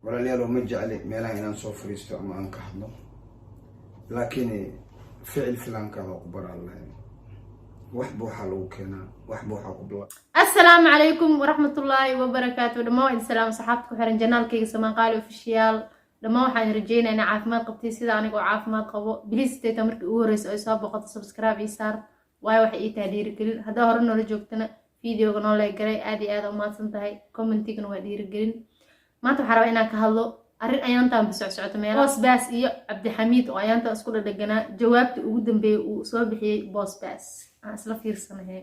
walaalyaal ma jecli meelaha inaan soo fariisto ama aan ka hadlo, laakiin ficil filankaada ku baran lahayn wax buuxa lagu keenaa, wax buuxa ku bilaa. السلام عليكم ورحمة الله وبركاته. دمو السلام صحابتكم حرن جنالكي سمان قالوا official دمو waxaan rajeynayaa in caafimaad qabtay sida aniga oo caafimaad qabo. Please tayta markii ugu horeyso ay soo boqoto subscribe ii saar waayo wax ii taageeri gelin. Hadaa hore noola joogtana videoga noo like garay aad iyo aad u mahadsan tahay. Commentigana waa dhiirigelin. maanta waxaan rabaa inaan ka hadlo arrin ayaantaan bisocsocoto meel boss bass iyo Cabdixamiid oo ayaantaan isku dhadhaganaa jawaabta ugu dambeeyay uu soo bixiyay boss bass aan isla fiirsanahay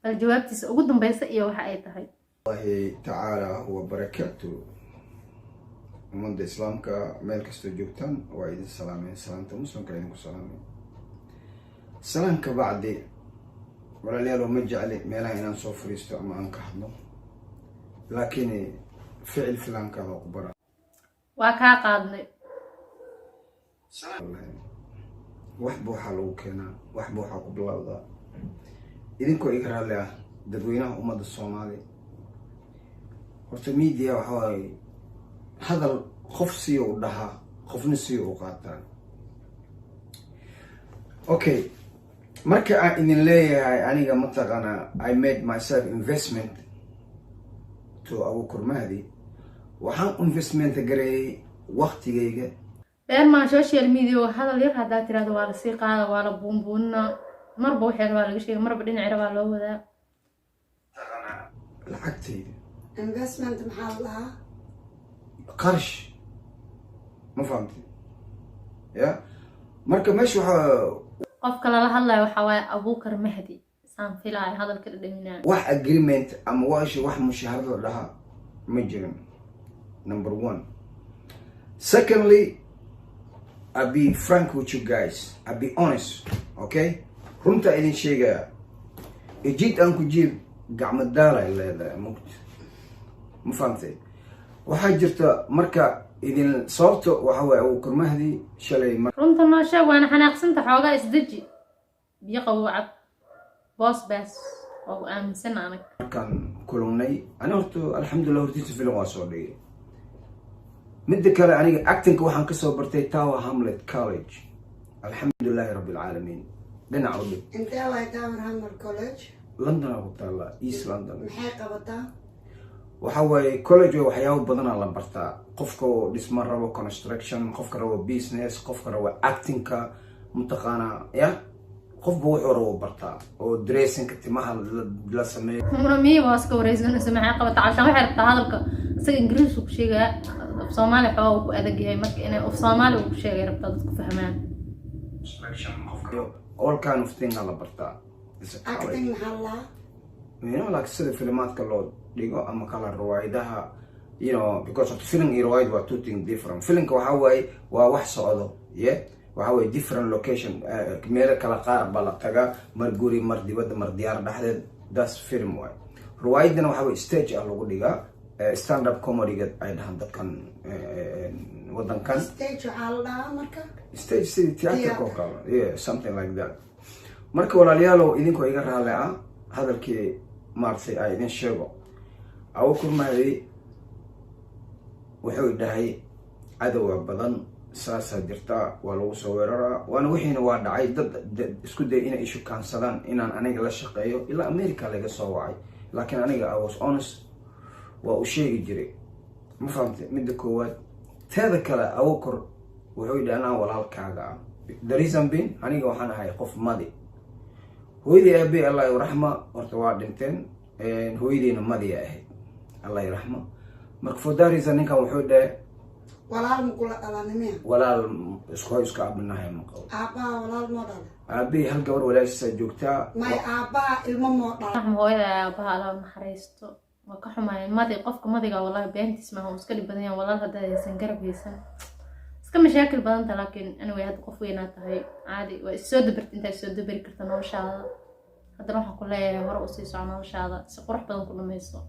bal jawaabtiisa ugu dambaysa iyo waxa ay tahay. Allahi ta'ala wa barakatuh. ummadda islaamka meel kasta joogtaan waa idin salaamay, salaanta muslimka idinku salaamay. salaanka bacdi walaalyaal ma jecli meelaha inaan soo fariisto ama aan ka hadlo, laakiin ficil filankaada ku baran waa kaa qaadnay wax buuxa lagu keenaa, wax buuxa ku bilowdaa. idinkoo iga raalli ah dadweynaha ummadda Soomaali, horta media waxa waaye hadal qof si uu dhahaa qofna si uu qaataa. Okay, marka aan idin leeyahay aniga mataqana I made myself investment to Abuukar Mahdi, waxaan investment gareeyay waqtigayga. beermaan social media hadal yar hadaa tiraahdo waa la sii qaada waa la buunbuunna marba waxay rabaa laga sheegay marba dhinac rabaa loo wadaa lacagtayda investment maxaa lahaa qarash ma fahamtay ya. marka meesha waxa qofka lala hadlayo waxa waaye Abuukar Mahdi saan filaay hadalka dhadhaminaa wax agreement ama wax mushaharad la dhaha ma jirin. number 1. secondly, I'll be frank with you guys, I'll be honest, okay? runta idin sheegaya ejid aan ku jiib gacmo daala leedahay ma fahamtay. waxaa jirta marka idin sababto waxa waaye Abuukar Mahdi shalay runta noo sheeg waana xanaaqsanta xoogaa isdeji biyo qabuucad boss bass oo aaminsan anag markaan kulunay ana horta alxamdulillah hortiisa filim waa soo dhigay. midda kale aniga actingka waxaan ka soo bartay Tower Hamlet College, alxamdulillahi rabbil caalamiin. dhinac u dhig intee waay Tower Hamlet College London ku taala, East London. maxay qabataa waxa waaye college waxyaabo badan la bartaa. qofka dhismo rabo construction, qofka rabo business, qofka rabo actingka mutaqana ya qofba wuxuu rabo bartaa oo dressingka timaha la sameeyo. mii waa iska wareysanaysa maxay qabataa cashan waxay rabtaa hadalka isaga Ingiriis ku sheegaya Soomaali xoogaa ku adag yahay marka inay Soomaali ku sheegay rabtaa dadku fahmaan all kind of thing la bartaa. acting maxaa lahaa you know like sida filmaadka loo dhigo ama kala riwaayadaha, you know, because of film iyo riwaayad waa two things different. filmka waxa waaye waa wax socdo yeah, waxa waaye different location, meel kala qaar baa la tagaa, mar guri, mar dibadda, mar diyaar dhexdeed. that's film waaye. riwaayadana waxa waaye stage ah lagu dhigaa, stand up comedy ay dhahan dadkan wadankan. stage waxaa la dhahaa marka stage city theater oo kale, yeah, something like that. marka walaalayaal idinkoo iga raalli ah hadalkii maartay ay idin sheego. Abuukar Mahdi wuxuu dhahay cadawga badan saasa jirta, waa lagu soo weeraraa, waana wixiina waa dhacay. dad isku day inay ishu kaansadaan inaan aniga la shaqeeyo ilaa America laga soo wacay, laakiin aniga I was honest, waa u sheegi jiray ma fahamtay. midda koowaad. teeda kale Abuukar wuxuu dhahay anaa walaalkaaga ah. the reason being aniga waxaan ahay qof madi. hooyadii aabe Allah yarxama horta waa dhinteen, hooyadiina madi ahayd Allah yarxama. marka for that reason ninkan wuxuu dhahay walaal ma kula dhalanimeen walaal isku abnahay ma qabo. aabbaha walaal moo dhala aabe hal gabar walaashiisa joogtaa. may aabbaha ilmo moo dhala raxmo hooyada aabaha Allah naxariisto waa ka xumaay madi qofka madiga wallahi beentis ma iska dhib badan yahay walaal hadaa aysan garab haysan iska mashaakil badan tahay. laakiin anyway hadda qof weyn aad tahay caadi waa soo dabarti inta soo dabari karta noloshaada. haddana waxaan ku leeyahay hore u sii soco noloshaada si qurux badan ku dhamayso.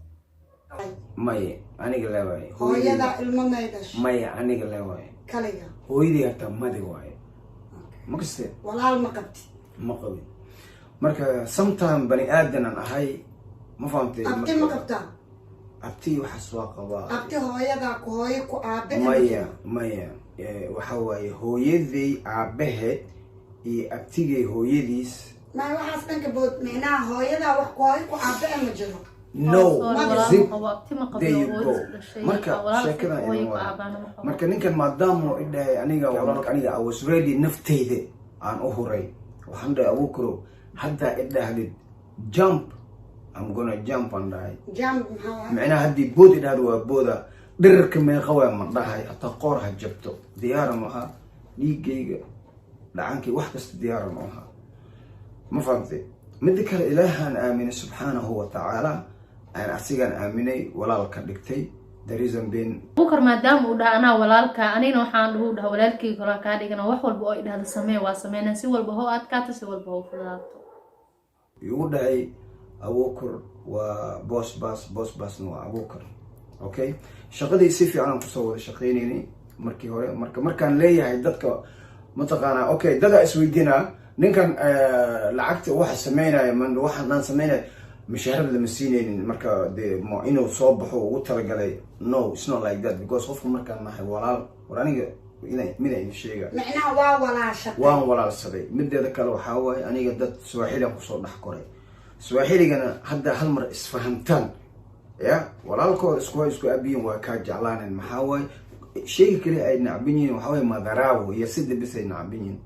maya aniga leewaay. hooyada ilmo may dhashay maya aniga leewaay kaliga hooyadii hataa madi waaye ma kaste walaal ma qabtid ma qabin. marka sometime bani aadan aan ahay ma fahamtay. abti ma qabtaa abti waxaas waa qabaa. abti hooyada ku hooyo ku aabe maya waxa waaye hooyaday aabaheed iyo abtigay hooyadiis. ma waxaas dhanka bood meena hooyada wax ku hooyo ku aabe ma jiro. No, there you go. Marka sheekada marka ninkan maadaama uu dhahay aniga walaalka aniga I was ready naftayda aan u huray waxaan dhahay Abuukar hadda idhahdid jump I'm gonna jump and die. Jump macna hadii bood idhaahdo waa booda dhirka meeqa waa ma dhahay hatta qoor ha jabto diyaar ma aha dhiigayga dhacankii wax kasta diyaar ma aha ma fahamtay mid kale ilaahan aamin subhanahu wa ta'ala أنا أسيجان آمني ولا كدكتي the reason being بكر ما دام وده أنا ولا لك أنا نوحان هو ده ولا لك كلا كاري أنا وحول بقول هذا السماء وسماء نسي والبهو أتكات سوى البهو فلاتو يودعي أبوكر وبوس باس نو أبوكر أوكي شغلي يصير أنا مصور شقيني مركي هو مركان ليه هيدتك متقنا أوكي ده اسويدنا نكن لعقت واحد سمينا من واحد نان سمينا مشاهد المسينين مركا دي ما إنه صباح وتر قالي no it's not like that because خوف مركا ما هو ولا وراني إنه من أي شيء معناه ولا شيء ولا الصبي مدة ذكر وحاوي أنا قدرت سواحيلي وصور نحكوري سواحيلي أنا هدا هالمر اسفهمتان يا ولا الكو اسكو أبين وكاج علان المحاوي شيء كله أي نعبينين وحاوي ما ذراو يسد بس نعبينين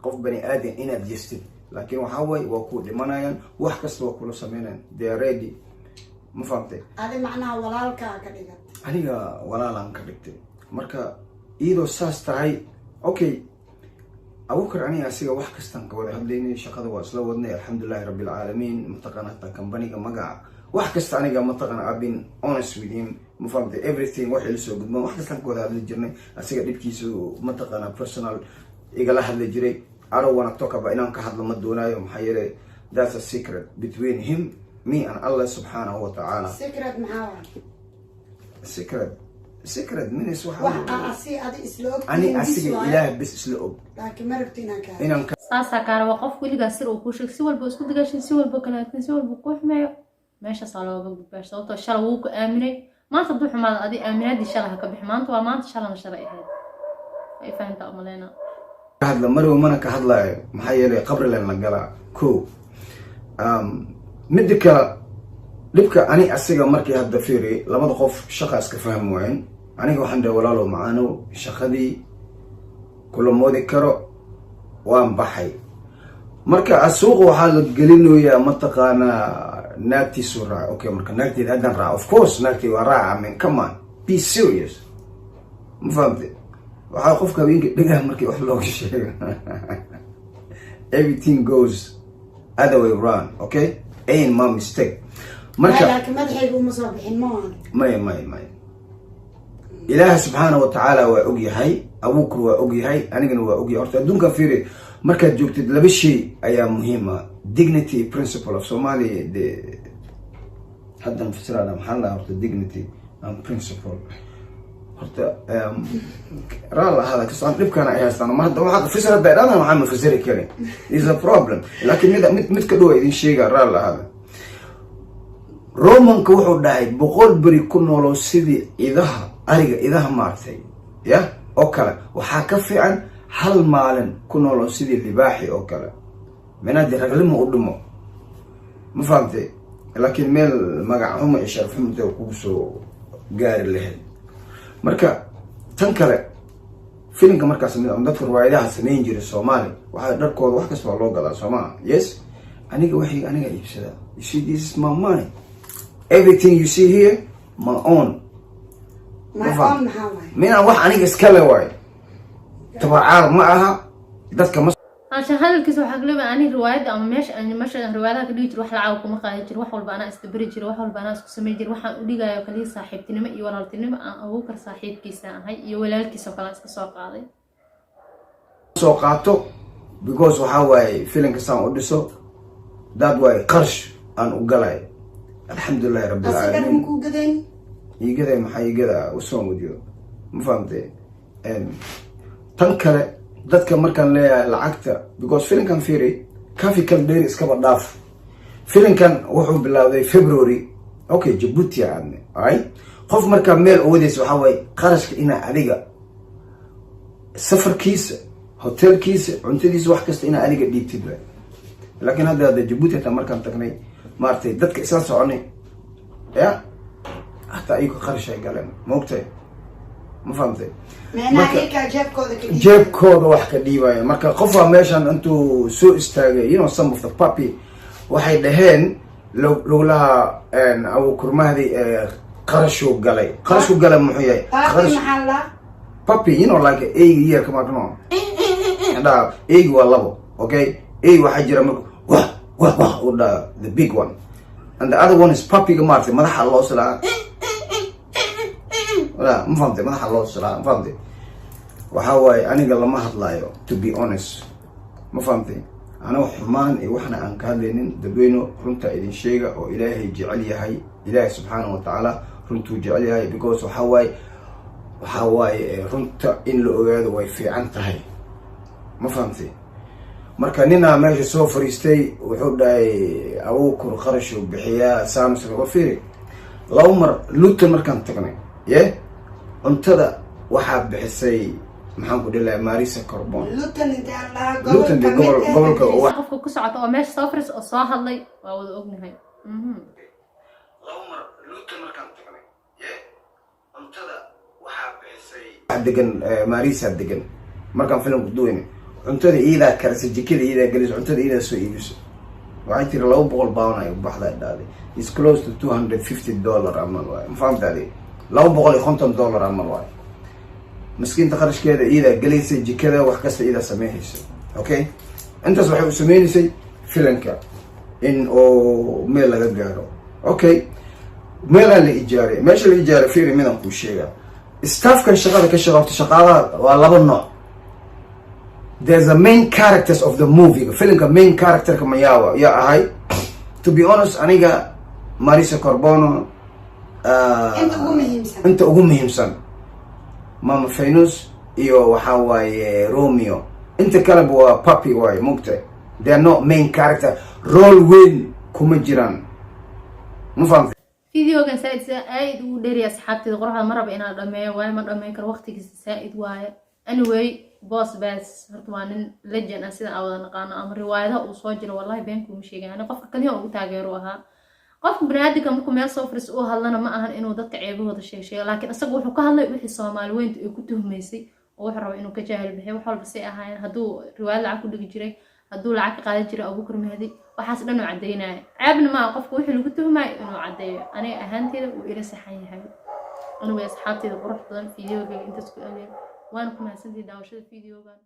قف بني آدم إنا بجستد لكن وحاوي وكود لمنايا وحكست وكل سمينا they are ready ما فهمتي هذا معناه ولا لك كذا أنا ولا لان كذبت مركا إيدو ساس تاعي أوكي أبوكر أنا أسيء وحكستان كوده هبليني شقد وأسلوودني الحمد لله رب العالمين متقنا حتى كمباني كمجا وحكست أنا جا متقنا أبين honest with him ما فهمتي everything واحد لسه قد ما وحكستان كوده هبلي جرني أسيء دبكيسو متقنا personal إيجا لا هبلي جري I don't want to talk about إنهم كهذا مدونا يوم حيرة that's a secret between him me and Allah subhanahu wa ta'ala secret معاه secret من يسوى حاله أسي هذا أسلوب أنا أسيء إله بس أسلوب لكن ما ربطينا كذا إنهم ساسا كار وقف كل جاسر وكوشك سوى البوس كل جاشين سوى البوكلات سوى البوكوح ما ماشى صالوا باش صوت الشلوك آمني ما تضوح مع هذه آمنة دي شلها كبح ما أنت وما أنت شلنا شرائي هذا إيه فهمت أملنا هذا مرة ومنا كهذا محيلة قبر لنا قلا كو مدك لبك أنا أسيق مركي هذا فيري لما تخوف شخص كفهم وين أنا جو حنده ولا له معانو شخدي كل ما ذكره وام بحي مركا السوق وحال قليلو يا منطقة ناكتي سورة أوكي مركا ناكتي هذا رأى of course ناكتي وراء من كمان be serious ما فهمتي waxaa qofka habeenka dhagaha markii wax looga sheego everything goes other way around okay ain't my mistake marka laakiin madaxaygu ma soo bixin may ilaaha subhanahu wa ta'ala waa og yahay abuukar waa og yahay anigana waa og yahay horta adduunka fiiri markaad joogtid laba shay ayaa muhiima dignity principle of Somali de hadda fasirada maxaa la horta dignity and principle رأى هذا كسر نبكي أنا أصلاً ما هذا فسر بعد أنا ما عم فسر كذي is a problem لكن إذا متكدوا إذا شيء رأى هذا رومان كوحو داي بقول بري كنا لو سيدي إذا مارتي يا أوكلا وحكفي عن هل مالن كنا لو سيدي لباحي أوكلا من هذه الرجل ما قدمه ما فهمتي لكن ميل مجاهم إيش فهمت وكوسو جار له marka tan kale filimka markaas mid aan dadka riwaayadaha sameyn jiray Soomaali waxa dharkooda wax kasta loo gadaa Soomaali yes aniga iibsada you see this is my money everything you see here my own mina wax aniga iska leeyahay tabacar ma aha dadka عشان هذا الكيس وحقلبه أنا رواية أما مش رواية كده يجري واحد لعوك وما قاعد يجري واحد والبنات استبرج واحد والبنات سمي يجري واحد ودي جاي كلي صاحب تنمى يورال تنمى أبوكر صاحب كيسان هاي يولى الكيس وخلاص كسوق هذا سوقاته because وحاوي فيلم كسان ودسو that way قرش أن وقلاي الحمد لله رب العالمين أصلاً كو قدين يقدر محي قدر وسوم وديو مفهمتي تنكره dadka markaan leeyahay lacagta because filimkan fiiri kafi kal dheer iska badhaaf filimkan wuxuu bilaawday February okay Djibouti aadne alright qof markaa meel awadaysa waxaa waaye qarashka inaa adiga safarkiisa hotelkiisa cuntadiisa wax kasta inaa adiga dhiibtid waay laakiin hadda Djibouti hataa markaan tagnay maartay dadka isla soconay ya hataa iyagu qarash ay galeen moogtay ma fahamtay jeebkooda wax ka dhiibaya marka qof waa meeshan intuu soo istaagay some of the puppy waxay dhaheen lowlaha abu kurmahdi qarashuu galay muxuu yahay puppy like eyga yeerka maakno hadha eyga waa labo okay eyga waxaa jira marka wah u dhaa the big one and the other one is puppyga maartay madaxa loo silaa wala ma fahamtay madaxa loo silaa ma fahamtay waxaa waaye aniga lama hadlaayo to be honest ma fahamtay aniga xumaan iyo waxna aan ka hadlaynin dadweyno runta idin sheega oo ilaahay jecel yahay ilaahay subxaanahu wa tacaala runtuu jecel yahay because waxaa waaye runta in la ogaado way fiican tahay ma fahamtay marka ninaa meesha soo fariistay wuxuu dhahay abuukur qarashuu bixiyaa samson oo fiiri laba mar Luton markaan tagnay cuntada waxaa bixisay maxaan ku dhilahay Marisa Carbon Luton gobolka qofka ku socota oo meesha soo fariis oo soo hadlay waa wada ognahay laba mar Luton markaan tagnay cuntada waxaa bixisay degan Marisa degan markaan filimku duwayna cuntada iidaa karisa jikada iidaa galis cuntada iidaa soo iibisay waxay tiri 200 pound ay baxda dhaaday is close to $250 amal waay ma fahamtay $250 amal waay miskiinta qarashkeeda iidaa galaysay jikada wax kasta iidaa sameeyaysa okay intaas waxay u sameeysay filanka in oo meel laga gaaro okay meel la ijaaray meesha la ijaaray fiiri midaan ku sheega staffkan shaqada ka shaqeeyo shaqaalaha waa laba nooc. There's a main characters of the movie. Filimka main character ka mayawa ya ahay. To be honest, aniga Marisa Carbon inta ugu muhiimsan Mama Fainus iyo waxa waaye Romeo. Inta kale waa puppy waaye mugtay. They are not main character. Role weyn kuma jiraan. Ma fahamtay? فيديوغان سائد uu dheeriya asxaabteeda qorxada maraba inaan dhameeyo way ma dhameyn karo waqtigiisa saaid waaye anyway boss bass horta waa nin legend sida aan wada naqaano ama riwaayadaha uu soo jiro wallahi been kuma sheegaan qofka kaliya uu taageero ahaa qofka banaadinka markuu meel soo fariis uu hadlana ma ahan inuu dadka ceebahooda sheegsheeyo laakiin asaga wuxuu ka hadlay wixii Soomaali weynta ay ku tuhmeysay oo wuxuu rabaa inuu ka jaahil bixiyo wax walba si ahaayeen haduu riwaayad lacag ku dhigi jiray haduu lacag qaadan jiray Abu Bakr Mahdi waxaas dhan uu cadeynaa ceebna ma qofku wixii lagu tuhmay inuu cadeeyo aniga ahaanteeda uu ila saxan yahay aniga asxaabteeda qurux badan fiidiyowga inta isku aleen waan ku mahadsantahay daawashada fiidiyowgan